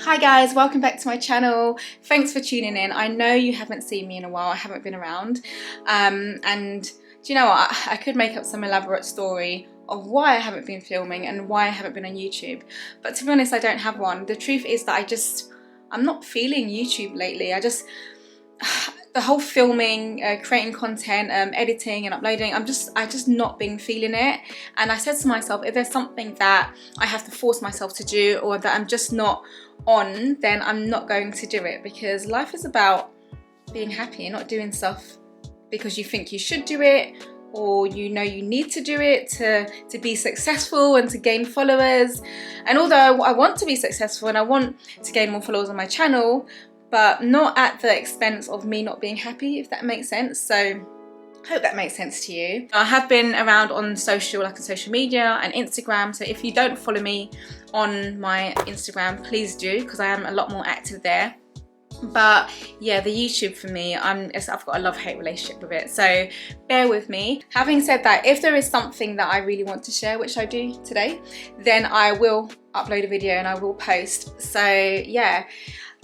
Hi guys, welcome back to my channel. Thanks for tuning in. I know you haven't seen me in a while, I haven't been around. And do you know what? I could make up some elaborate story of why I haven't been filming and why I haven't been on YouTube. But to be honest, I don't have one. The truth is that I'm not feeling YouTube lately. The whole filming, creating content, editing and uploading, I just not been feeling it. And I said to myself, if there's something that I have to force myself to do or that I'm just not on, then I'm not going to do it, because life is about being happy and not doing stuff because you think you should do it or you know you need to do it to be successful and to gain followers. And although I want to be successful and I want to gain more followers on my channel, but not at the expense of me not being happy, if that makes sense. So I hope that makes sense to you. I have been around on social media and Instagram, so if you don't follow me on my Instagram, please do, because I am a lot more active there. But yeah, the YouTube for me, I've got a love-hate relationship with it, so bear with me. Having said that, if there is something that I really want to share, which I do today, then I will upload a video and I will post. So yeah,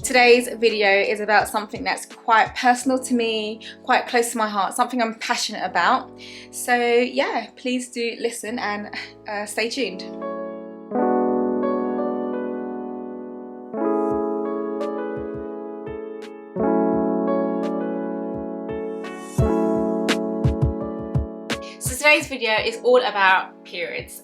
today's video is about something that's quite personal to me, quite close to my heart, something I'm passionate about. So yeah, please do listen and stay tuned. So today's video is all about periods,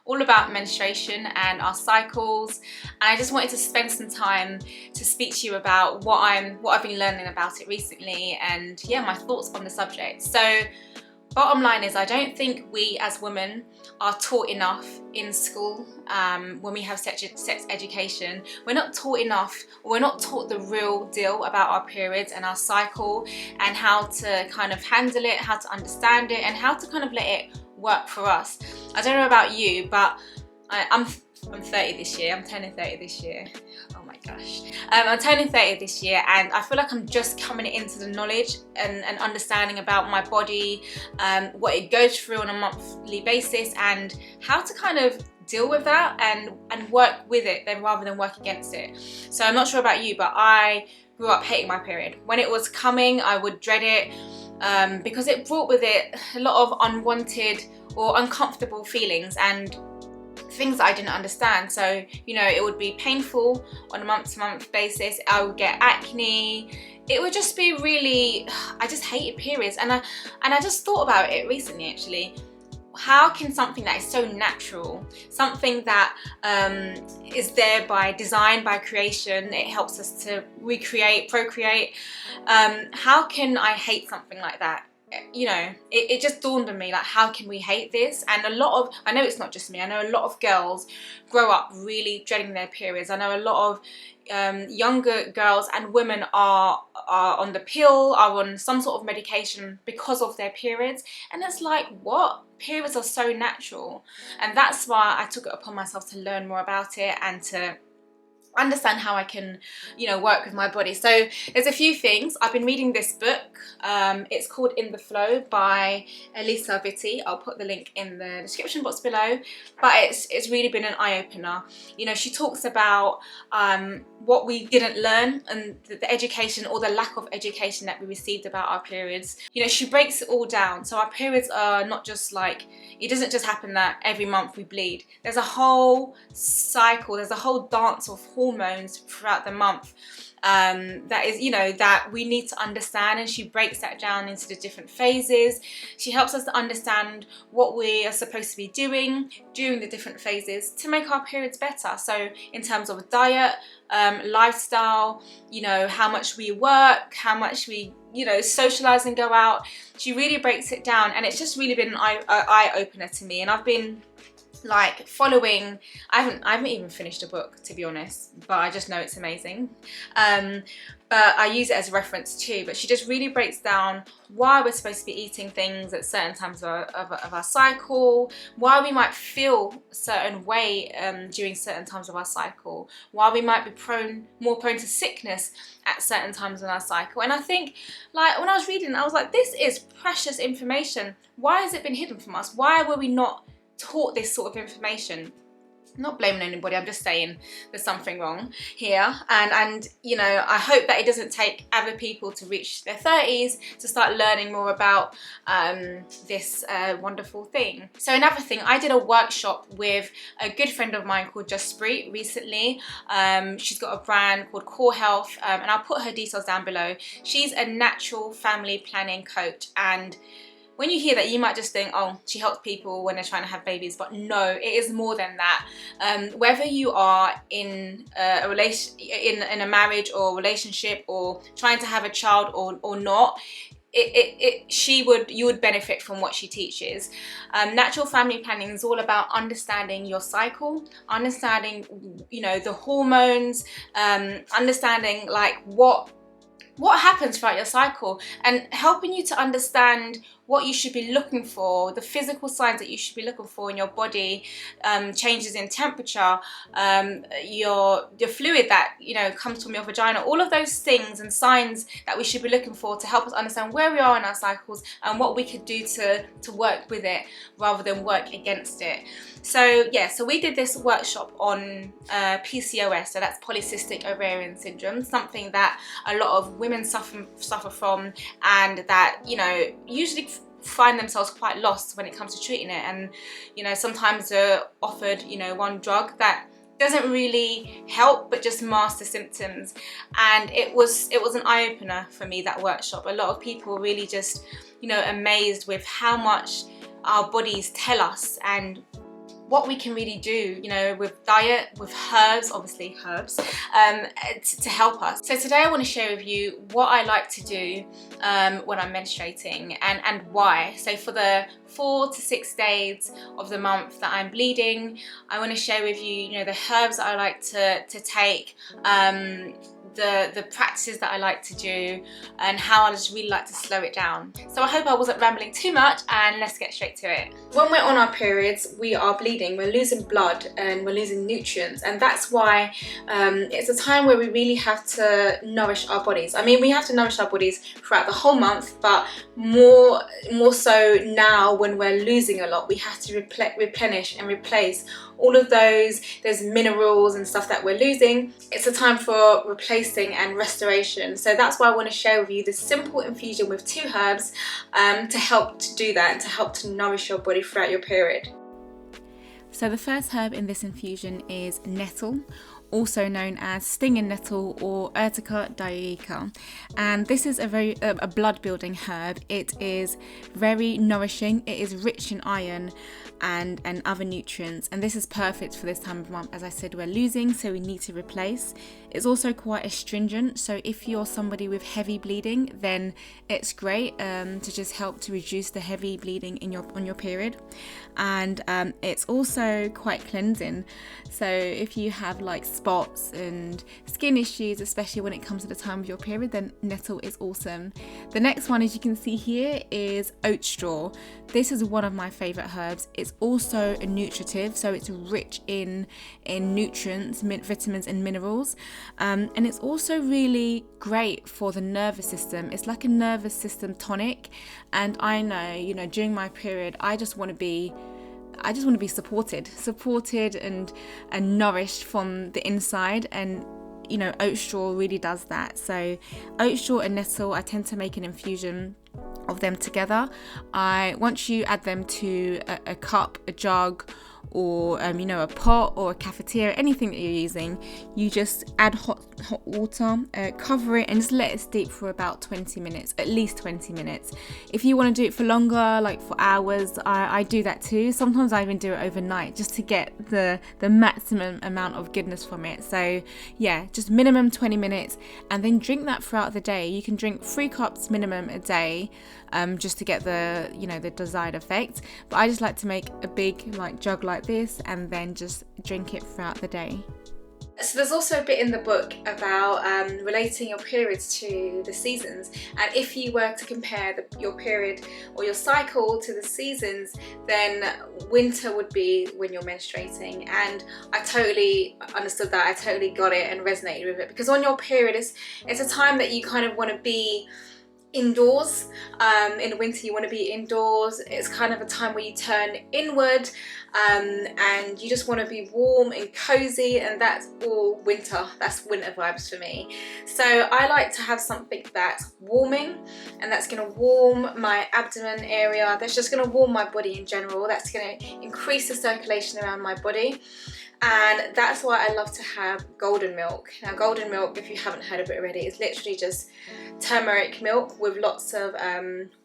all about menstruation and our cycles, and I just wanted to spend some time to speak to you about what I've been learning about it recently, and yeah, my thoughts on the subject. So bottom line is, I don't think we as women are taught enough in school. When we have sex education, we're not taught enough, or we're not taught the real deal about our periods and our cycle, and how to kind of handle it, how to understand it, and how to kind of let it work for us. I don't know about you, but I'm 30 this year. I'm turning 30 this year. Oh my gosh. I'm turning 30 this year, and I feel like I'm just coming into the knowledge and understanding about my body, what it goes through on a monthly basis, and how to kind of deal with that and work with it then rather than work against it. So I'm not sure about you, but I grew up hating my period. When it was coming, I would dread it, because it brought with it a lot of unwanted or uncomfortable feelings and things that I didn't understand. So, you know, it would be painful on a month-to-month basis. I would get acne. It would just be really, I just hated periods. And I just thought about it recently, actually. How can something that is so natural, something that is there by design, by creation, it helps us to recreate, procreate, how can I hate something like that? You know, it just dawned on me, like, how can we hate this? And I know it's not just me, I know a lot of girls grow up really dreading their periods. I know a lot of younger girls and women are on the pill, are on some sort of medication because of their periods. And it's like, what? Periods are so natural. And that's why I took it upon myself to learn more about it and to understand how I can, you know, work with my body. So there's a few things. I've been reading this book. It's called In the Flow by Elisa Vitti. I'll put the link in the description box below. But it's really been an eye-opener. You know, she talks about what we didn't learn and the education or the lack of education that we received about our periods. You know, she breaks it all down. So our periods are not just like, it doesn't just happen that every month we bleed. There's a whole cycle, there's a whole dance of hormones throughout the month that is, you know, that we need to understand, and she breaks that down into the different phases. She helps us to understand what we are supposed to be doing during the different phases to make our periods better. So in terms of diet, lifestyle, you know, how much we work, how much we, you know, socialize and go out. She really breaks it down, and it's just really been an eye-opener to me. And I've been like following, I haven't even finished a book, to be honest, but I just know it's amazing. But I use it as a reference too. But she just really breaks down why we're supposed to be eating things at certain times of our cycle, why we might feel a certain way during certain times of our cycle, why we might be more prone to sickness at certain times in our cycle. And I think, like, when I was reading, I was like, this is precious information. Why has it been hidden from us? Why were we not taught this sort of information? not blaming anybody, I'm just saying there's something wrong here, and you know, I hope that it doesn't take other people to reach their 30s to start learning more about this wonderful thing. So another thing, I did a workshop with a good friend of mine called Juspreet recently. She's got a brand called Kaur Health, and I'll put her details down below. She's a natural family planning coach, and when you hear that, you might just think, oh, she helps people when they're trying to have babies, but no, it is more than that. Whether you are in a relation, in a marriage or relationship, or trying to have a child or not, you would benefit from what she teaches. Natural family planning is all about understanding your cycle, understanding, you know, the hormones, understanding like what happens throughout your cycle, and helping you to understand what you should be looking for, the physical signs that you should be looking for in your body, changes in temperature, your fluid that, you know, comes from your vagina, all of those things and signs that we should be looking for to help us understand where we are in our cycles and what we could do to work with it rather than work against it. So yeah, so we did this workshop on PCOS, so that's polycystic ovarian syndrome, something that a lot of women suffer from, and that, you know, usually find themselves quite lost when it comes to treating it. And you know, sometimes they're offered, you know, one drug that doesn't really help but just masks the symptoms. And it was an eye-opener for me, that workshop. A lot of people really just, you know, amazed with how much our bodies tell us and what we can really do, you know, with diet, with herbs, obviously herbs, to help us. So today I want to share with you what I like to do when I'm menstruating, and why. So for the 4 to 6 days of the month that I'm bleeding, I want to share with you, you know, the herbs that I like to take, the practices that I like to do, and how I just really like to slow it down. So I hope I wasn't rambling too much, and let's get straight to it. When we're on our periods, we are bleeding, we're losing blood and we're losing nutrients, and that's why it's a time where we really have to nourish our bodies. I mean, we have to nourish our bodies throughout the whole month, but more so now when we're losing a lot, we have to replenish and replace all of those minerals and stuff that we're losing. It's a time for replacing and restoration. So that's why I want to share with you this simple infusion with 2 herbs to help to do that and to help to nourish your body throughout your period. So the first herb in this infusion is nettle, also known as stinging nettle or Urtica dioica, and this is a blood building herb. It is very nourishing, it is rich in iron and other nutrients, and this is perfect for this time of month. As I said, we're losing, so we need to replace. It's also quite astringent, so if you're somebody with heavy bleeding, then it's great to just help to reduce the heavy bleeding on your period. And it's also quite cleansing, so if you have like spots and skin issues, especially when it comes to the time of your period, then nettle is awesome. The next one, as you can see here, is oat straw. This is one of my favorite herbs. It's also a nutritive, so it's rich in nutrients, vitamins and minerals, and it's also really great for the nervous system. It's like a nervous system tonic, and I know, you know, during my period, I just want to be supported and nourished from the inside, and you know, oat straw really does that. So oat straw and nettle, I tend to make an infusion of them together. Once you add them to a cup, a jug, or you know, a pot or a cafetiere, anything that you're using, you just add hot water, cover it, and just let it steep for about 20 minutes, at least 20 minutes. If you want to do it for longer, like for hours, I do that too. Sometimes I even do it overnight just to get the maximum amount of goodness from it. So yeah, just minimum 20 minutes, and then drink that throughout the day. You can drink 3 cups minimum a day, just to get the, you know, the desired effect. But I just like to make a big like jug like this and then just drink it throughout the day. So there's also a bit in the book about relating your periods to the seasons, and if you were to compare your period or your cycle to the seasons, then winter would be when you're menstruating. And I totally understood that, I totally got it and resonated with it, because on your period it's a time that you kind of want to be indoors. In the winter you want to be indoors. It's kind of a time where you turn inward, and you just want to be warm and cozy, and that's all winter. That's winter vibes for me. So I like to have something that's warming, and that's going to warm my abdomen area. That's just going to warm my body in general. That's going to increase the circulation around my body. And that's why I love to have golden milk. Now golden milk, if you haven't heard of it already, is literally just turmeric milk with lots of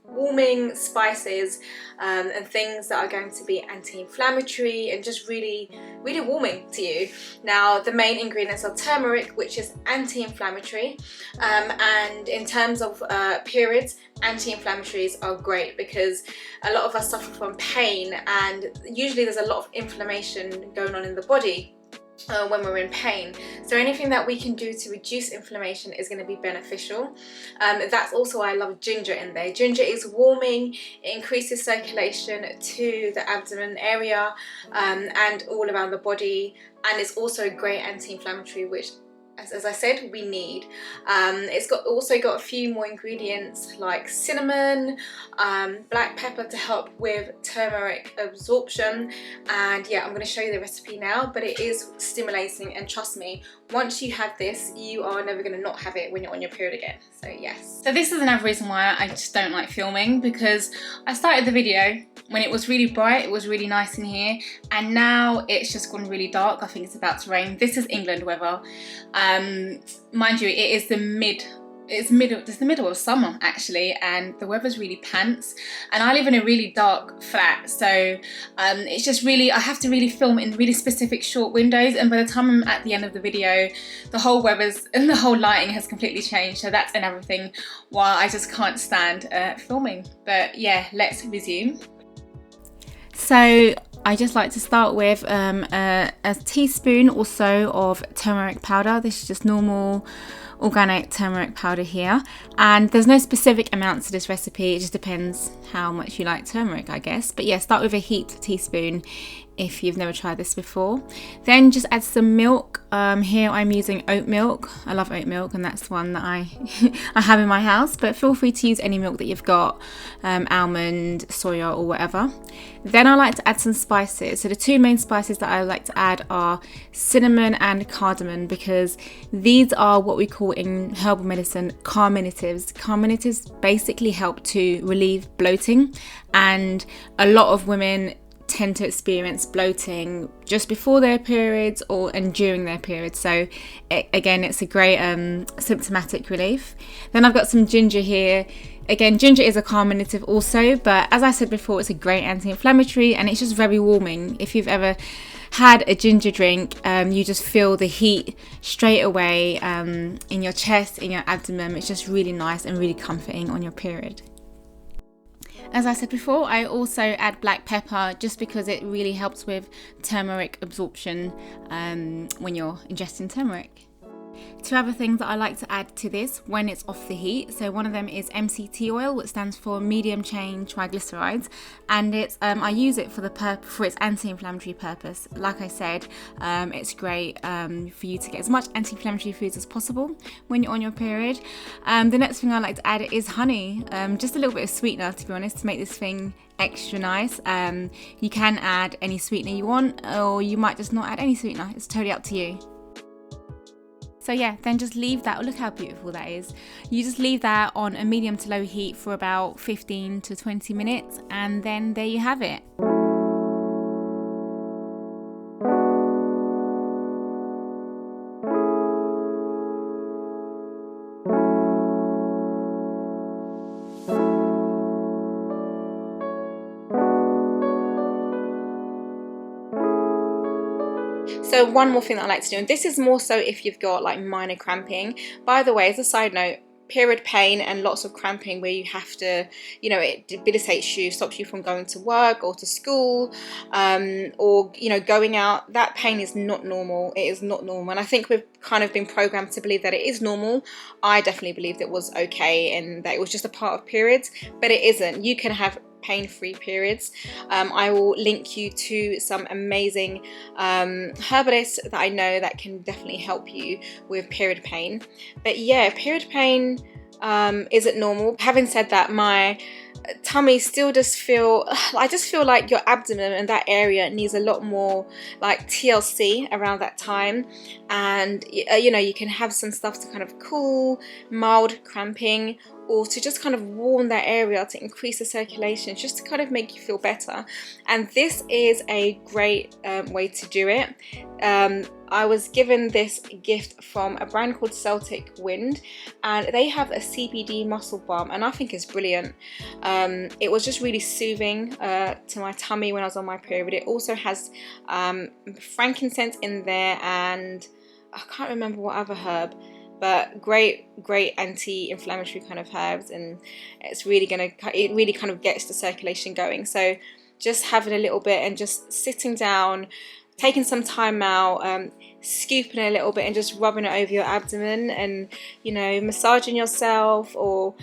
warming spices and things that are going to be anti-inflammatory and just really warming to you. Now the main ingredients are turmeric, which is anti-inflammatory, and in terms of periods, anti-inflammatories are great because a lot of us suffer from pain, and usually there's a lot of inflammation going on in the body when we're in pain. So anything that we can do to reduce inflammation is going to be beneficial. That's also why I love ginger in there. Ginger is warming, it increases circulation to the abdomen area and all around the body, and it's also a great anti-inflammatory, which as I said, we need. It's also got a few more ingredients like cinnamon, black pepper to help with turmeric absorption, and yeah, I'm going to show you the recipe now, but it is stimulating, and trust me, once you have this, you are never going to not have it when you're on your period again. So yes. So this is another reason why I just don't like filming, because I started the video when it was really bright, it was really nice in here, and now it's just gone really dark. I think it's about to rain. This is England weather. Mind you, it is the middle of summer actually, and the weather's really pants, and I live in a really dark flat, so it's just really, I have to really film in really specific short windows, and by the time I'm at the end of the video, the whole weather's and the whole lighting has completely changed. So that's another thing why I just can't stand filming. But yeah, let's resume. So I just like to start with a teaspoon or so of turmeric powder. This is just normal organic turmeric powder here, and there's no specific amount to this recipe. It just depends how much you like turmeric, I guess. But yeah, start with a heaped teaspoon if you've never tried this before. Then just add some milk. Here I'm using oat milk. I love oat milk, and that's the one that I I have in my house, but feel free to use any milk that you've got, almond, soya or whatever. Then I like to add some spices. So the two main spices that I like to add are cinnamon and cardamom, because these are what we call in herbal medicine carminatives. Carminatives basically help to relieve bloating, and a lot of women tend to experience bloating just before their periods and during their periods. So again, it's a great symptomatic relief. Then I've got some ginger here. Again, ginger is a carminative also, but as I said before, it's a great anti-inflammatory, and it's just very warming. If you've ever had a ginger drink, you just feel the heat straight away in your chest, in your abdomen. It's just really nice and really comforting on your period. As I said before, I also add black pepper just because it really helps with turmeric absorption when you're ingesting turmeric. Two other things that I like to add to this when it's off the heat. So one of them is MCT oil, which stands for medium chain triglycerides, and it's I use it for its anti-inflammatory purpose. Like I said, it's great for you to get as much anti-inflammatory foods as possible when you're on your period. The next thing I like to add is honey, just a little bit of sweetener, to be honest, to make this thing extra nice. You can add any sweetener you want, or you might just not add any sweetener. It's totally up to you. So yeah, then just leave that. Look how beautiful that is. You just leave that on a medium to low heat for about 15 to 20 minutes, and then there you have it. So one more thing that I like to do, and this is more so if you've got like minor cramping. By the way, as a side note, period pain and lots of cramping where you have to, it debilitates you, stops you from going to work or to school, or going out, that pain is not normal. It is not normal, and I think we've kind of been programmed to believe that it is normal. I definitely believed it was okay and that it was just a part of periods, but it isn't. You can have pain-free periods. I will link you to some amazing herbalists that I know that can definitely help you with period pain. But yeah, period pain, isn't normal. Having said that, my tummy still does feel, I just feel like your abdomen and that area needs a lot more like TLC around that time. And you know, you can have some stuff to kind of cool mild cramping, or to just kind of warm that area to increase the circulation, just to kind of make you feel better. And this is a great way to do it. I was given this gift from a brand called Celtic Wind, and they have a CBD muscle balm, and I think it's brilliant. It was just really soothing to my tummy when I was on my period. It also has frankincense in there, and I can't remember what other herb, but great anti-inflammatory kind of herbs, and it really kind of gets the circulation going. So just having a little bit and just sitting down, taking some time out, scooping a little bit and just rubbing it over your abdomen, and you know, massaging yourself, or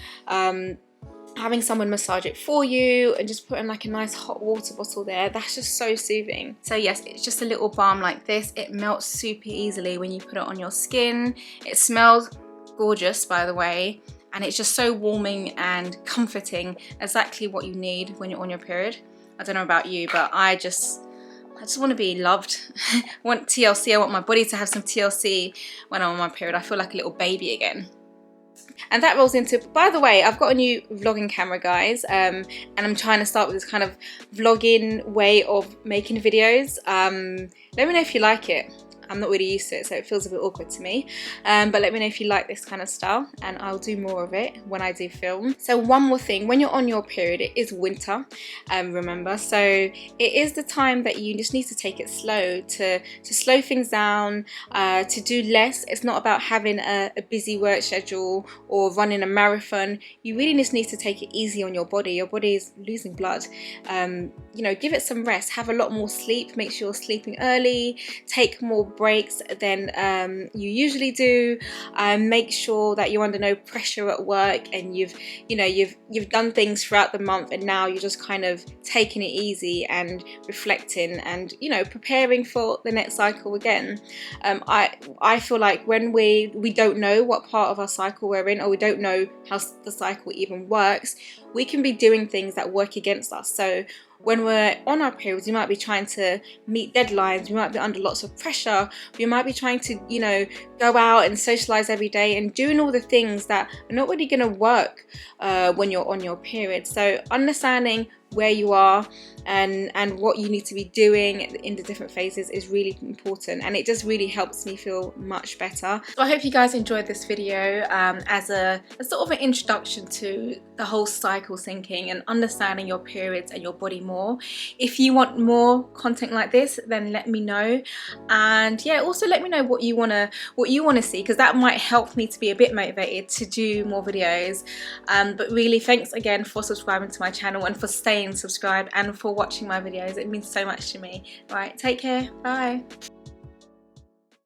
having someone massage it for you, and just putting like a nice hot water bottle there. That's just so soothing. So yes, it's just a little balm like this. It melts super easily when you put it on your skin. It smells gorgeous, by the way, and it's just so warming and comforting. Exactly what you need when you're on your period. I don't know about you, but I just want to be loved. I want TLC. I want my body to have some TLC when I'm on my period. I feel like a little baby again. And that rolls into, by the way, I've got a new vlogging camera, guys, and I'm trying to start with this kind of vlogging way of making videos. Let me know if you like it. I'm not really used to it, so it feels a bit awkward to me, but let me know if you like this kind of style, and I'll do more of it when I do film. So one more thing, when you're on your period, it is winter, remember, so it is the time that you just need to take it slow, to slow things down, to do less. It's not about having a busy work schedule or running a marathon. You really just need to take it easy on your body. Your body is losing blood. You know, give it some rest, have a lot more sleep, make sure you're sleeping early, take more breaks than you usually do. Make sure that you're under no pressure at work, and you've done things throughout the month, and now you're just kind of taking it easy and reflecting, and you know, preparing for the next cycle again. I feel like when we don't know what part of our cycle we're in, or we don't know how the cycle even works, we can be doing things that work against us. So when we're on our periods, we might be trying to meet deadlines, we might be under lots of pressure, we might be trying to, you know, go out and socialize every day and doing all the things that are not really going to work when you're on your period. So understanding where you are and what you need to be doing in the different phases is really important, and it just really helps me feel much better. So I hope you guys enjoyed this video as a sort of an introduction to the whole cycle syncing and understanding your periods and your body more. If you want more content like this, then let me know, and yeah, also let me know what you want to see, because that might help me to be a bit motivated to do more videos. But really, thanks again for subscribing to my channel and for staying subscribed and for watching my videos. It means so much to me. Right, take care, bye.